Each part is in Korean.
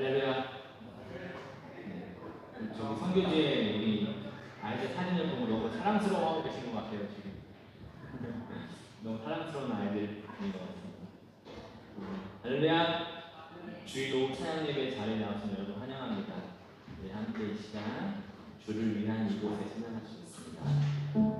할렐루야. 저기 선교지에 우리 아이들 사진을 보고 너무 사랑스러워하고 계신 것 같아요 지금. 너무 사랑스러운 아이들인 것 같습니다. 할렐루야. 주일 찬양 예배 자리에 나오신 여러분 환영합니다. 우리 함께 이 시간 주를 위한 이곳에 찬양할 수 있습니다.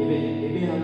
예배하기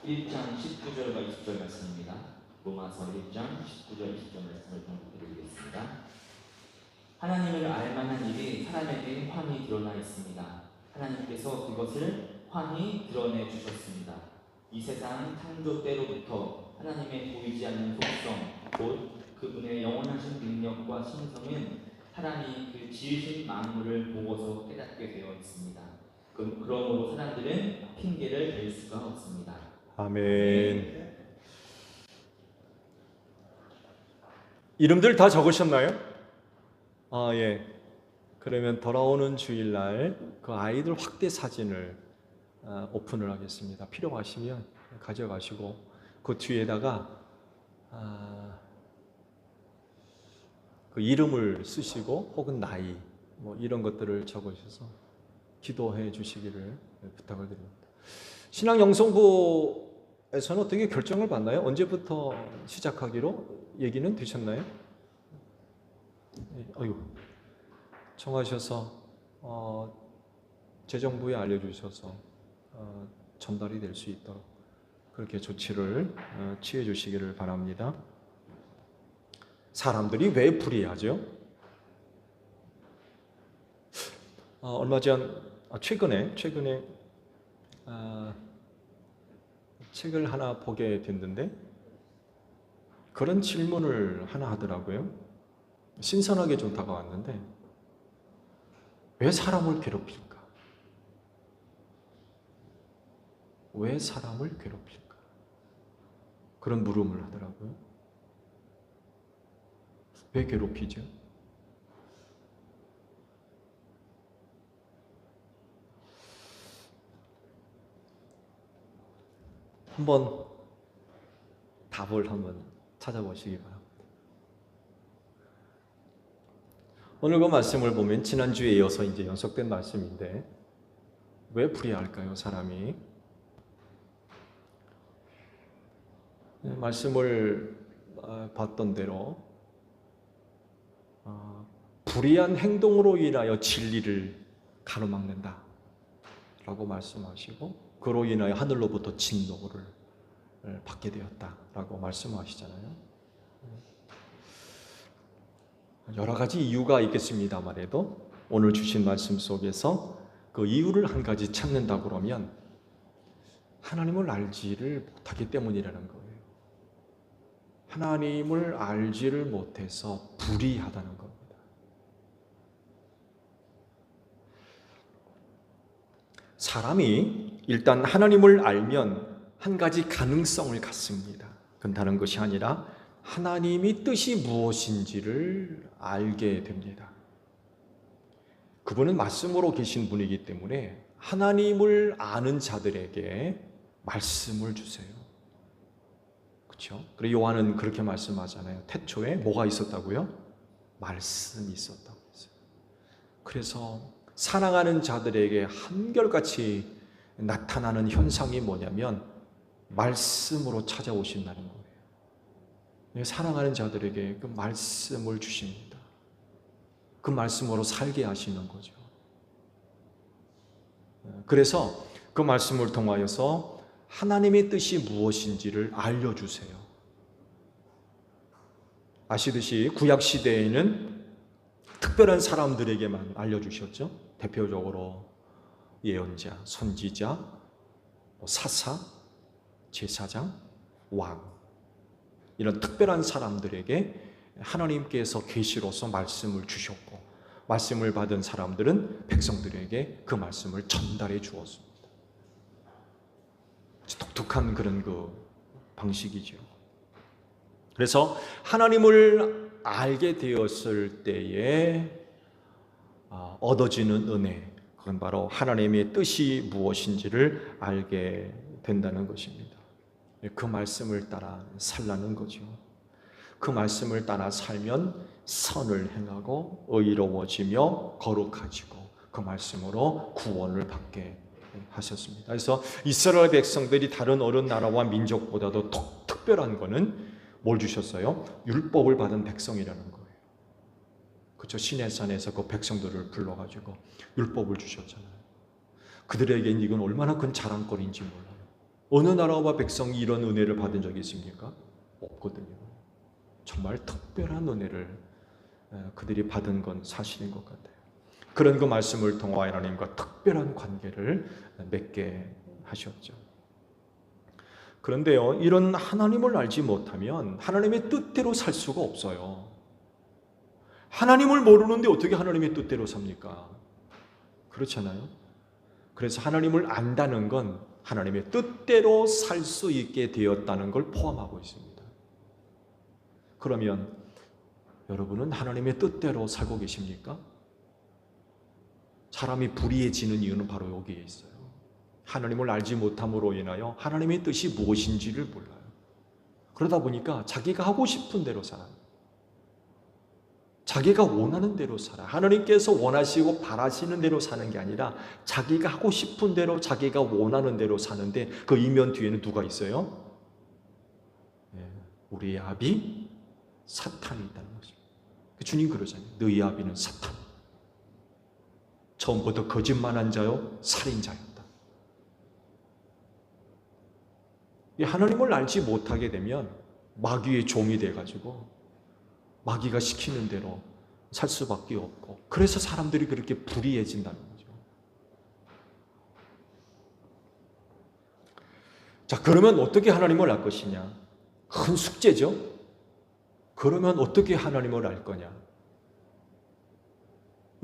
1장 19절과 20절 말씀입니다. 로마서 1장 19절 20절 말씀을 좀 드리겠습니다. 하나님을 알만한 일이 사람에게 환히 드러나 있습니다. 하나님께서 그것을 환히 드러내 주셨습니다. 이 세상 창조 때로부터 하나님의 보이지 않는 속성, 곧 그분의 영원하신 능력과 신성은 사람이 그 지으신 만물을 보고서 깨닫게 되어 있습니다. 그러므로 사람들은 핑계를 댈 수가 없습니다. 아멘. 이름들 다 적으셨나요? 예. 그러면 돌아오는 주일날 그 아이들 확대 사진을 오픈을 하겠습니다. 필요하시면 가져가시고 그 뒤에다가 그 이름을 쓰시고 혹은 나이 뭐 이런 것들을 적으셔서 기도해 주시기를 부탁을 드립니다. 신앙 영성부에서는 어떻게 결정을 받나요? 언제부터 시작하기로 얘기는 되셨나요? 청하셔서 재정부에 알려주셔서 전달이 될 수 있도록 그렇게 조치를 취해 주시기를 바랍니다. 사람들이 왜 불의하죠? 얼마 전 최근에 책을 하나 보게 됐는데 그런 질문을 하나 하더라고요. 신선하게 좀 다가왔는데 왜 사람을 괴롭힐까? 왜 사람을 괴롭힐까? 그런 물음을 하더라고요. 왜 괴롭히죠? 한번 답을 한번 찾아보시기 바랍니다. 오늘 그 말씀을 보면 지난주에 이어서 이제 연속된 말씀인데 왜 불의할까요, 사람이? 말씀을 봤던 대로 불의한 행동으로 인하여 진리를 가로막는다 라고 말씀하시고 그로 인하여 하늘로부터 진노를 받게 되었다라고 말씀하시잖아요. 여러 가지 이유가 있겠습니다만 오늘 주신 말씀 속에서 그 이유를 한 가지 찾는다 그러면 하나님을 알지를 못하기 때문이라는 거예요. 하나님을 알지를 못해서 불의하다는 겁니다. 사람이 일단 하나님을 알면 한 가지 가능성을 갖습니다. 그건 다른 것이 아니라 하나님이 뜻이 무엇인지를 알게 됩니다. 그분은 말씀으로 계신 분이기 때문에 하나님을 아는 자들에게 말씀을 주세요. 그렇죠? 그리고 요한은 그렇게 말씀하잖아요. 태초에 뭐가 있었다고요? 말씀이 있었다고 했어요. 그래서 사랑하는 자들에게 한결같이 나타나는 현상이 뭐냐면 말씀으로 찾아오신다는 거예요. 사랑하는 자들에게 그 말씀을 주십니다. 그 말씀으로 살게 하시는 거죠. 그래서 그 말씀을 통하여서 하나님의 뜻이 무엇인지를 알려주세요. 아시듯이 구약시대에는 특별한 사람들에게만 알려주셨죠. 대표적으로 예언자, 선지자, 사사, 제사장, 왕 이런 특별한 사람들에게 하나님께서 계시로서 말씀을 주셨고 말씀을 받은 사람들은 백성들에게 그 말씀을 전달해 주었습니다. 독특한 그런 그 방식이죠. 그래서 하나님을 알게 되었을 때에 얻어지는 은혜, 그건 바로 하나님의 뜻이 무엇인지를 알게 된다는 것입니다. 그 말씀을 따라 살라는 거죠. 그 말씀을 따라 살면 선을 행하고 의로워지며 거룩해지고 그 말씀으로 구원을 받게 하셨습니다. 그래서 이스라엘 백성들이 다른 어느 나라와 민족보다도 특별한 거는 뭘 주셨어요? 율법을 받은 백성이라는 거예요. 그렇죠? 시내산에서 그 백성들을 불러가지고 율법을 주셨잖아요. 그들에게는 이건 얼마나 큰 자랑거리인지 몰라요. 어느 나라와 백성이 이런 은혜를 받은 적이 있습니까? 없거든요. 정말 특별한 은혜를 그들이 받은 건 사실인 것 같아요. 그런 그 말씀을 통하여 하나님과 특별한 관계를 맺게 하셨죠. 그런데요, 이런 하나님을 알지 못하면 하나님의 뜻대로 살 수가 없어요. 하나님을 모르는데 어떻게 하나님의 뜻대로 삽니까? 그렇잖아요. 그래서 하나님을 안다는 건 하나님의 뜻대로 살 수 있게 되었다는 걸 포함하고 있습니다. 그러면 여러분은 하나님의 뜻대로 살고 계십니까? 사람이 불의해지는 이유는 바로 여기에 있어요. 하나님을 알지 못함으로 인하여 하나님의 뜻이 무엇인지를 몰라요. 그러다 보니까 자기가 하고 싶은 대로 살아요. 자기가 원하는 대로 살아. 하나님께서 원하시고 바라시는 대로 사는 게 아니라 자기가 하고 싶은 대로 자기가 원하는 대로 사는데 그 이면 뒤에는 누가 있어요? 우리의 아비 사탄이 있다는 거죠. 주님 그러잖아요. 너희 아비는 사탄. 처음부터 거짓말한 자요 살인자였다. 하나님을 알지 못하게 되면 마귀의 종이 돼가지고 마귀가 시키는 대로 살 수밖에 없고, 그래서 사람들이 그렇게 불의해진다는 거죠. 자, 그러면 어떻게 하나님을 알 것이냐? 큰 숙제죠. 그러면 어떻게 하나님을 알 거냐?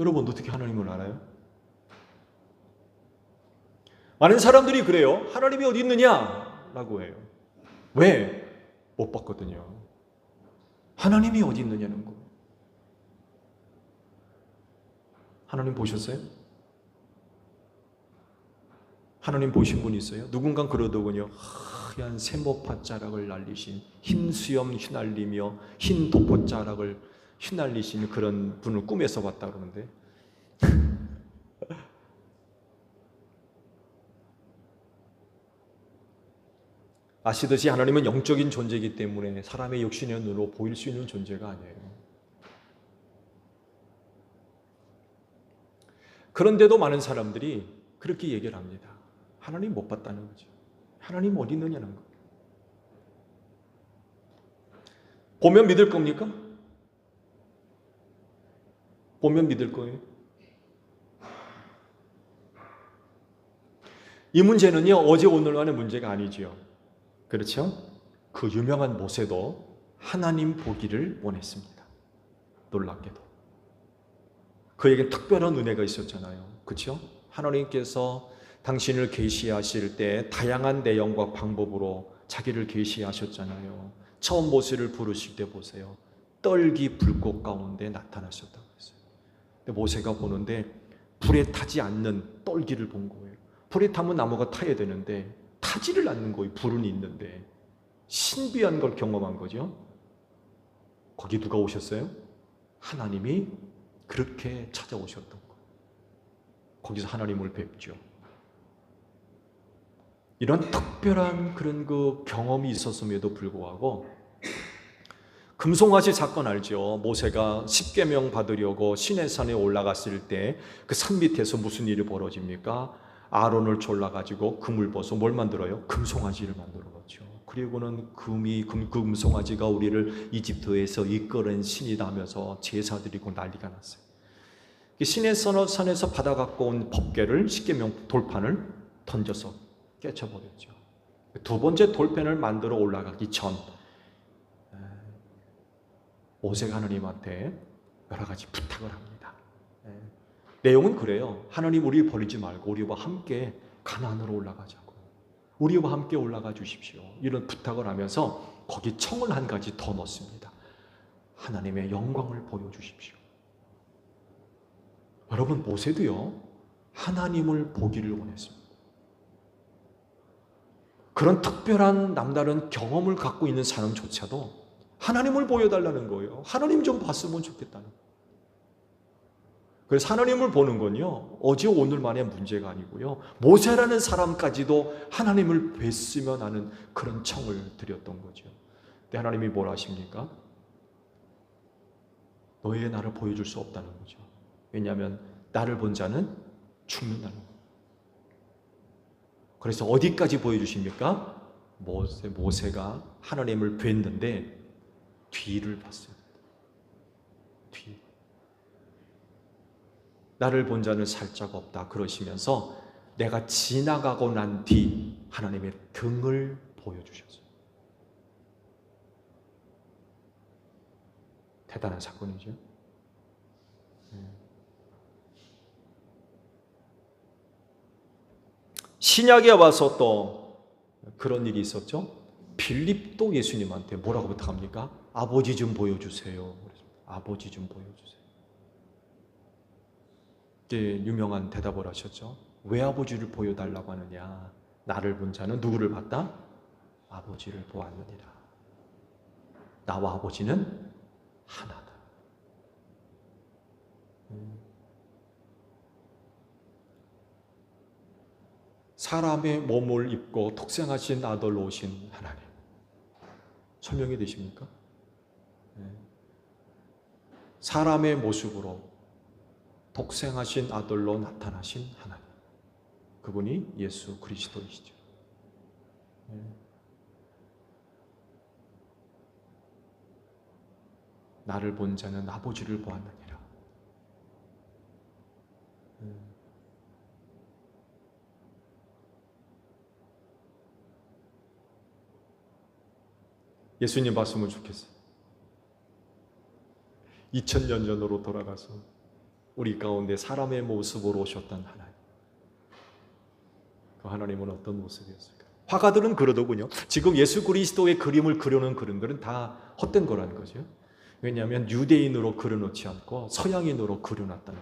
여러분 어떻게 하나님을 알아요? 많은 사람들이 그래요. 하나님이 어디 있느냐? 라고 해요. 왜? 못 봤거든요. 하나님이 어디 있느냐는 거. 하나님 보셨어요? 하나님 보신 분 있어요? 누군가 그러더군요. 하얀 세모파자락을 날리신, 흰 수염 휘날리며 흰 도포자락을 휘날리신 그런 분을 꿈에서 봤다 그러는데 아시듯이 하나님은 영적인 존재이기 때문에 사람의 육신의 눈으로 보일 수 있는 존재가 아니에요. 그런데도 많은 사람들이 그렇게 얘기를 합니다. 하나님 못 봤다는 거죠. 하나님 어디 있느냐는 거. 보면 믿을 겁니까? 보면 믿을 거예요. 이 문제는요, 어제 오늘만의 문제가 아니지요. 그렇죠? 그 유명한 모세도 하나님 보기를 원했습니다. 놀랍게도. 그에게 특별한 은혜가 있었잖아요. 그렇죠? 하나님께서 당신을 계시하실 때 다양한 내용과 방법으로 자기를 계시하셨잖아요. 처음 모세를 부르실 때 보세요. 떨기 불꽃 가운데 나타나셨다고 했어요. 근데 모세가 보는데 불에 타지 않는 떨기를 본 거예요. 불에 타면 나무가 타야 되는데 타지를 않는 거예요. 불은 있는데. 신비한 걸 경험한 거죠. 거기 누가 오셨어요? 하나님이 그렇게 찾아오셨던 거예요. 거기서 하나님을 뵙죠. 이런 특별한 그런 그 경험이 있었음에도 불구하고 금송아지 사건 알죠? 모세가 십계명 받으려고 시내산에 올라갔을 때 그 산 밑에서 무슨 일이 벌어집니까? 아론을 졸라가지고 금을 벗어 뭘 만들어요? 금송아지를 만들어놨죠. 그리고는 금송아지가 우리를 이집트에서 이끌은 신이다 하면서 제사 드리고 난리가 났어요. 시내산에서 받아갖고 온 법궤를 십계명 돌판을 던져서 깨쳐버렸죠. 두 번째 돌판을 만들어 올라가기 전 모세가 하나님한테 여러 가지 부탁을 합니다. 내용은 그래요. 하나님 우리 버리지 말고 우리와 함께 가나안으로 올라가자고. 우리와 함께 올라가 주십시오. 이런 부탁을 하면서 거기 청을 한 가지 더 넣습니다. 하나님의 영광을 보여주십시오. 여러분 모세도요. 하나님을 보기를 원했습니다. 그런 특별한 남다른 경험을 갖고 있는 사람조차도 하나님을 보여달라는 거예요. 하나님 좀 봤으면 좋겠다는 거예요. 그래서 하나님을 보는 건요, 어제 오늘만의 문제가 아니고요, 모세라는 사람까지도 하나님을 뵀으면 하는 그런 청을 드렸던 거죠. 근데 하나님이 뭘 하십니까? 너희의 나를 보여줄 수 없다는 거죠. 왜냐하면 나를 본 자는 죽는다는 거예요. 그래서 어디까지 보여주십니까? 모세가 하나님을 뵀는데 뒤를 봤어요. 뒤. 나를 본 자는 살 자가 없다 그러시면서 내가 지나가고 난 뒤 하나님의 등을 보여주셨어요. 대단한 사건이죠. 신약에 와서 또 그런 일이 있었죠. 빌립도 예수님한테 뭐라고 부탁합니까? 아버지 좀 보여주세요. 아버지 좀 보여주세요. 이제 유명한 대답을 하셨죠. 왜 아버지를 보여달라고 하느냐? 나를 본 자는 누구를 봤다? 아버지를 보았느니라. 나와 아버지는 하나다. 사람의 몸을 입고 독생하신 아들로 오신 하나님. 설명이 되십니까? 사람의 모습으로 독생하신 아들로 나타나신 하나님. 그분이 예수 그리스도이시죠. 나를 본 자는 아버지를 보았느니라. 예수님 봤으면 좋겠어요. 2000년 전으로 돌아가서 우리 가운데 사람의 모습으로 오셨던 하나님. 그 하나님은 어떤 모습이었을까? 화가들은 그러더군요. 지금 예수 그리스도의 그림을 그려놓은 그림들은 다 헛된 거라는 거죠. 왜냐하면 유대인으로 그려놓지 않고 서양인으로 그려놨다는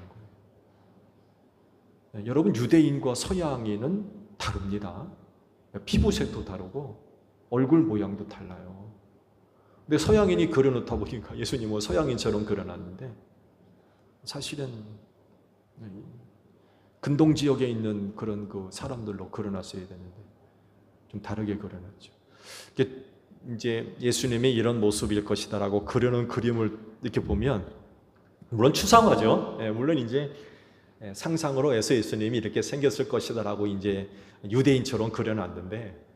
거예요. 여러분, 유대인과 서양인은 다릅니다. 피부색도 다르고 얼굴 모양도 달라요. 근데 서양인이 그려놓다 보니까 예수님은 서양인처럼 그려놨는데 사실은 근동 지역에 있는 그런 그 사람들로 그려놨어야 되는데 좀 다르게 그려놨죠. 이제 예수님이 이런 모습일 것이다라고 그려놓은 그림을 이렇게 보면 물론 추상화죠. 물론 이제 상상으로 해서 예수님이 이렇게 생겼을 것이다라고 이제 유대인처럼 그려놨는데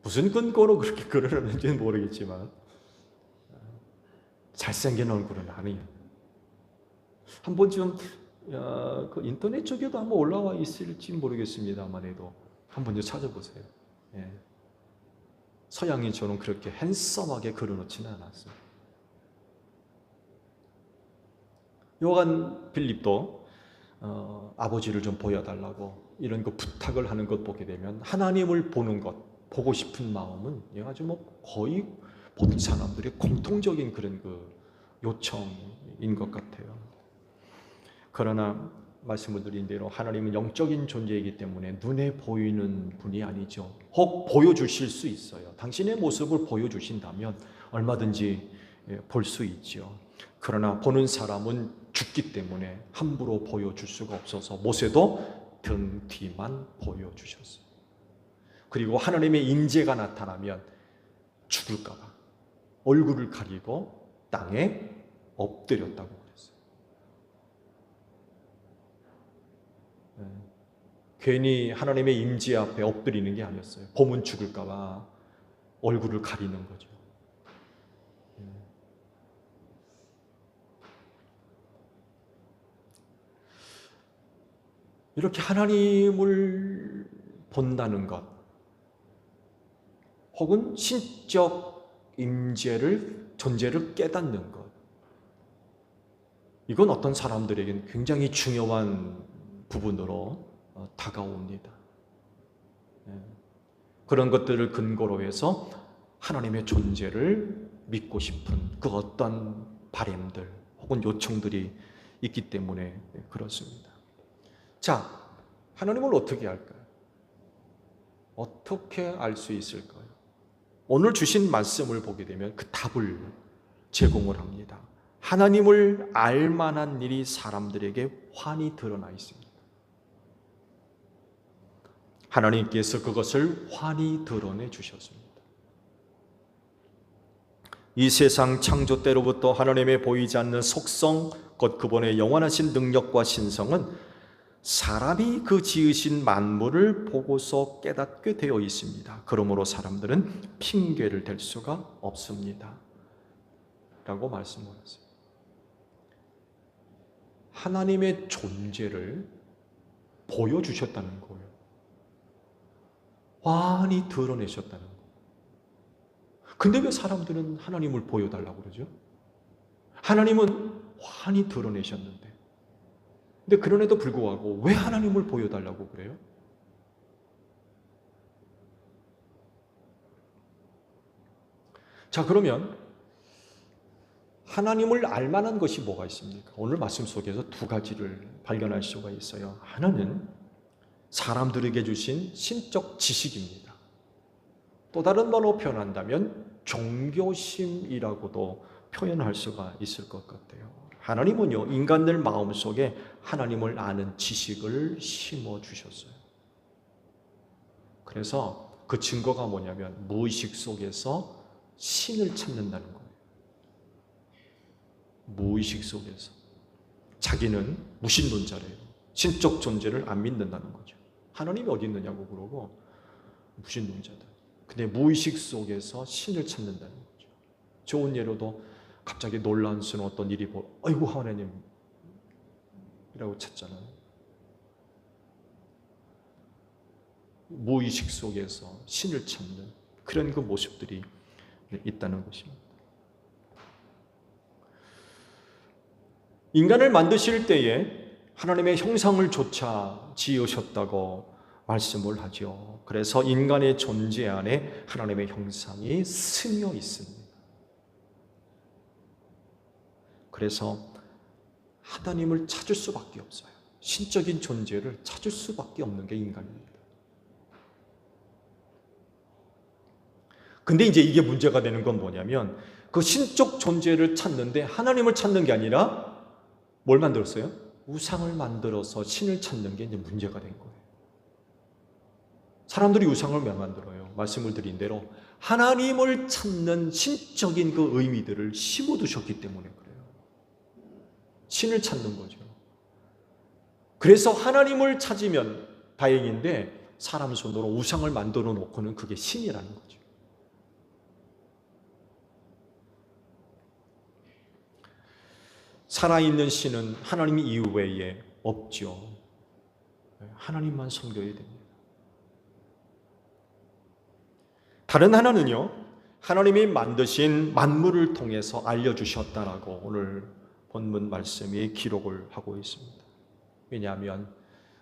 무슨 근거로 그렇게 그려놨는지는 모르겠지만 잘생긴 얼굴은 아니에요. 한 번쯤 그 인터넷 쪽에도 한번 올라와 있을지 모르겠습니다만 해도 한 번 좀 찾아보세요. 서양인처럼 그렇게 핸섬하게 그려놓지는 않았어요. 요한 빌립도 아버지를 좀 보여달라고 이런 거 부탁을 하는 것 보게 되면 하나님을 보는 것, 보고 싶은 마음은 아주 뭐 거의 모든 사람들의 공통적인 그런 그 요청인 것 같아요. 그러나 말씀을 드린 대로 하나님은 영적인 존재이기 때문에 눈에 보이는 분이 아니죠. 혹 보여주실 수 있어요. 당신의 모습을 보여주신다면 얼마든지 볼 수 있죠. 그러나 보는 사람은 죽기 때문에 함부로 보여줄 수가 없어서 모세도 등 뒤만 보여주셨어요. 그리고 하나님의 임재가 나타나면 죽을까 봐 얼굴을 가리고 땅에 엎드렸다고 그랬어요. 괜히 하나님의 임재 앞에 엎드리는 게 아니었어요. 보면 죽을까 봐 얼굴을 가리는 거죠. 이렇게 하나님을 본다는 것, 혹은 신적 임재를, 존재를 깨닫는 것, 이건 어떤 사람들에게는 굉장히 중요한 부분으로 다가옵니다. 그런 것들을 근거로 해서 하나님의 존재를 믿고 싶은 그 어떤 바램들 혹은 요청들이 있기 때문에 그렇습니다. 자, 하나님을 어떻게 알까요? 어떻게 알 수 있을까요? 오늘 주신 말씀을 보게 되면 그 답을 제공을 합니다. 하나님을 알 만한 일이 사람들에게 환히 드러나 있습니다. 하나님께서 그것을 환히 드러내 주셨습니다. 이 세상 창조 때로부터 하나님의 보이지 않는 속성, 곧 그분의 영원하신 능력과 신성은 사람이 그 지으신 만물을 보고서 깨닫게 되어 있습니다. 그러므로 사람들은 핑계를 댈 수가 없습니다. 라고 말씀하셨어요. 하나님의 존재를 보여주셨다는 거예요. 완히 드러내셨다는 거예요. 근데 왜 사람들은 하나님을 보여달라고 그러죠? 하나님은 환히 드러내셨는데. 근데 그런에도 불구하고 왜 하나님을 보여달라고 그래요? 자, 그러면 하나님을 알만한 것이 뭐가 있습니까? 오늘 말씀 속에서 두 가지를 발견할 수가 있어요. 하나는 사람들에게 주신 신적 지식입니다. 또 다른 말로 표현한다면 종교심이라고도 표현할 수가 있을 것 같아요. 하나님은요, 인간들 마음속에 하나님을 아는 지식을 심어주셨어요. 그래서 그 증거가 뭐냐면 무의식 속에서 신을 찾는다는 거예요. 무의식 속에서. 자기는 무신론자래요. 신적 존재를 안 믿는다는 거죠. 하나님이 어디 있느냐고 그러고 무신론자다. 근데 무의식 속에서 신을 찾는다는 거죠. 좋은 예로도 갑자기 논란스러운 어떤 일이 아이고 하나님 이라고 찾잖아요. 무의식 속에서 신을 찾는 그런 그 모습들이 있다는 것입니다. 인간을 만드실 때에 하나님의 형상을 조차 지으셨다고 말씀을 하죠. 그래서 인간의 존재 안에 하나님의 형상이 스며 있습니다. 그래서 하나님을 찾을 수밖에 없어요. 신적인 존재를 찾을 수밖에 없는 게 인간입니다. 근데 이제 이게 문제가 되는 건 뭐냐면 그 신적 존재를 찾는데 하나님을 찾는 게 아니라 뭘 만들었어요? 우상을 만들어서 신을 찾는 게 이제 문제가 된 거예요. 사람들이 우상을 왜 만들어요? 말씀을 드린 대로 하나님을 찾는 신적인 그 의미들을 심어두셨기 때문에 그래요. 신을 찾는 거죠. 그래서 하나님을 찾으면 다행인데 사람 손으로 우상을 만들어 놓고는 그게 신이라는 거죠. 살아있는 신은 하나님 이외에 없죠. 하나님만 섬겨야 됩니다. 다른 하나는요, 하나님이 만드신 만물을 통해서 알려주셨다라고 오늘 본문 말씀이 기록을 하고 있습니다. 왜냐하면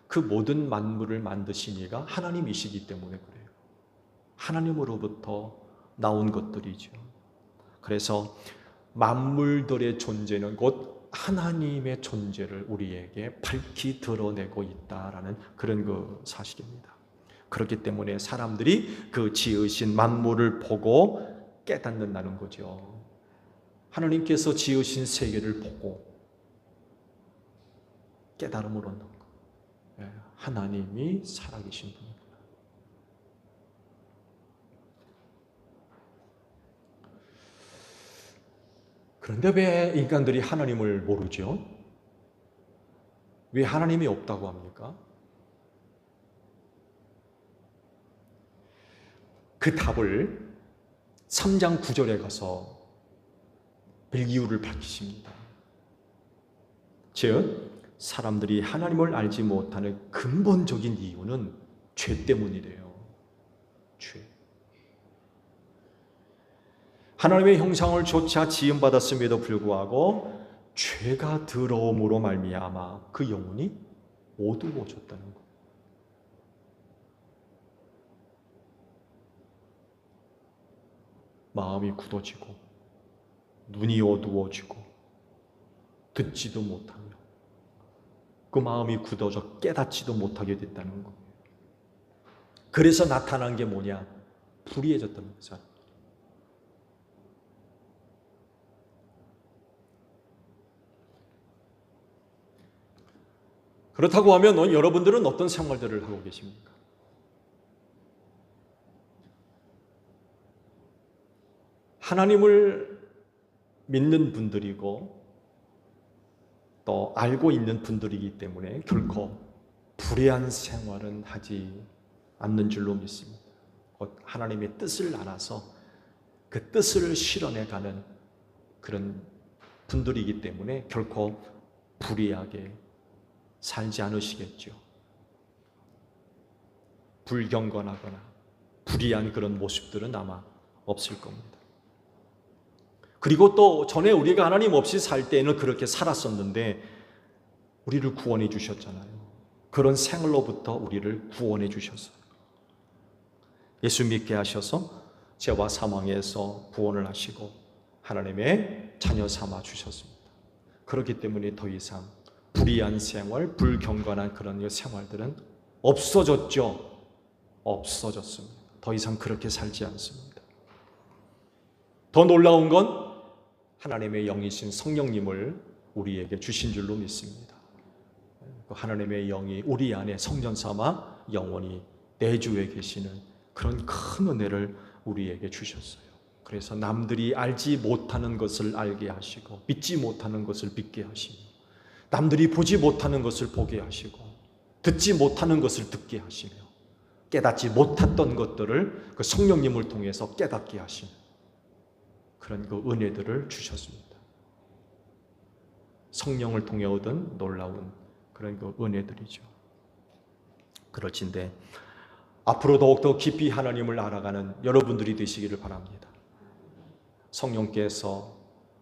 그 모든 만물을 만드신 이가 하나님이시기 때문에 그래요. 하나님으로부터 나온 것들이죠. 그래서 만물들의 존재는 곧 하나님의 존재를 우리에게 밝히 드러내고 있다라는 그런 그 사실입니다. 그렇기 때문에 사람들이 그 지으신 만물을 보고 깨닫는다는 거죠. 하나님께서 지으신 세계를 보고 깨달음을 얻는 거. 하나님이 살아계신 분이구나. 그런데 왜 인간들이 하나님을 모르죠? 왜 하나님이 없다고 합니까? 그 답을 3장 9절에 가서 이유를 밝히십니다. 즉, 사람들이 하나님을 알지 못하는 근본적인 이유는 죄 때문이래요. 죄. 하나님의 형상을 조차 지음받았음에도 불구하고 죄가 들어옴으로 말미암아 그 영혼이 어두워졌다는 거예요. 마음이 굳어지고 눈이 어두워지고 듣지도 못하며 그 마음이 굳어져 깨닫지도 못하게 됐다는 거예요. 그래서 나타난 게 뭐냐? 불의해졌다는 거죠. 그렇다고 하면 여러분들은 어떤 생활들을 하고 계십니까? 하나님을 믿는 분들이고 또 알고 있는 분들이기 때문에 결코 불의한 생활은 하지 않는 줄로 믿습니다. 곧 하나님의 뜻을 알아서 그 뜻을 실현해가는 그런 분들이기 때문에 결코 불의하게 살지 않으시겠죠. 불경건하거나 불의한 그런 모습들은 아마 없을 겁니다. 그리고 또 전에 우리가 하나님 없이 살 때에는 그렇게 살았었는데 우리를 구원해 주셨잖아요. 그런 생활로부터 우리를 구원해 주셨어요. 예수 믿게 하셔서 죄와 사망에서 구원을 하시고 하나님의 자녀 삼아 주셨습니다. 그렇기 때문에 더 이상 불의한 생활, 불경건한 그런 생활들은 없어졌죠. 없어졌습니다. 더 이상 그렇게 살지 않습니다. 더 놀라운 건 하나님의 영이신 성령님을 우리에게 주신 줄로 믿습니다. 하나님의 영이 우리 안에 성전 삼아 영원히 내주에 계시는 그런 큰 은혜를 우리에게 주셨어요. 그래서 남들이 알지 못하는 것을 알게 하시고 믿지 못하는 것을 믿게 하시고 남들이 보지 못하는 것을 보게 하시고 듣지 못하는 것을 듣게 하시며 깨닫지 못했던 것들을 그 성령님을 통해서 깨닫게 하시는 그런 그 은혜들을 주셨습니다. 성령을 통해 얻은 놀라운 그런 그 은혜들이죠. 그렇진데 앞으로 더욱더 깊이 하나님을 알아가는 여러분들이 되시기를 바랍니다. 성령께서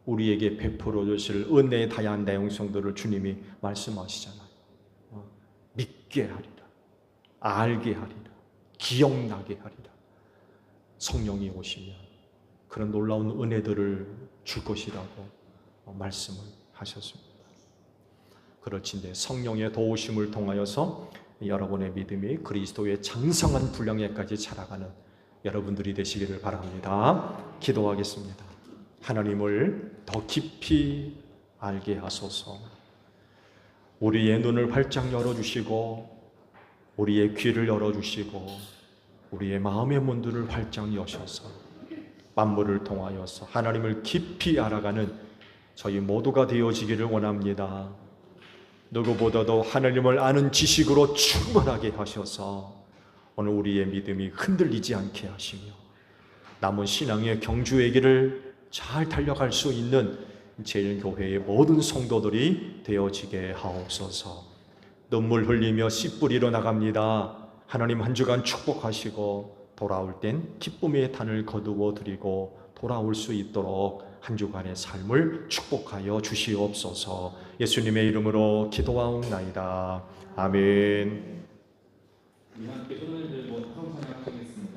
우리에게 베풀어 주실 은혜의 다양한 내용성들을 주님이 말씀하시잖아요. 믿게 하리라, 알게 하리라, 기억나게 하리라. 성령이 오시면 그런 놀라운 은혜들을 줄 것이라고 말씀을 하셨습니다. 그렇진데 성령의 도우심을 통하여서 여러분의 믿음이 그리스도의 장성한 분량에까지 자라가는 여러분들이 되시기를 바랍니다. 기도하겠습니다. 하나님을 더 깊이 알게 하소서. 우리의 눈을 활짝 열어주시고 우리의 귀를 열어주시고 우리의 마음의 문들을 활짝 여셔서 만물을 통하여서 하나님을 깊이 알아가는 저희 모두가 되어지기를 원합니다. 누구보다도 하나님을 아는 지식으로 충만하게 하셔서 오늘 우리의 믿음이 흔들리지 않게 하시며 남은 신앙의 경주의 잘 달려갈 수 있는 제일교회의 모든 성도들이 되어지게 하옵소서. 눈물 흘리며 씨 뿌리러 나갑니다. 하나님 한 주간 축복하시고 돌아올 땐 기쁨의 단을 거두어 드리고 돌아올 수 있도록 한 주간의 삶을 축복하여 주시옵소서. 예수님의 이름으로 기도하옵나이다. 아멘. 우리 함께 손을 들고 성찬을 하겠습니다.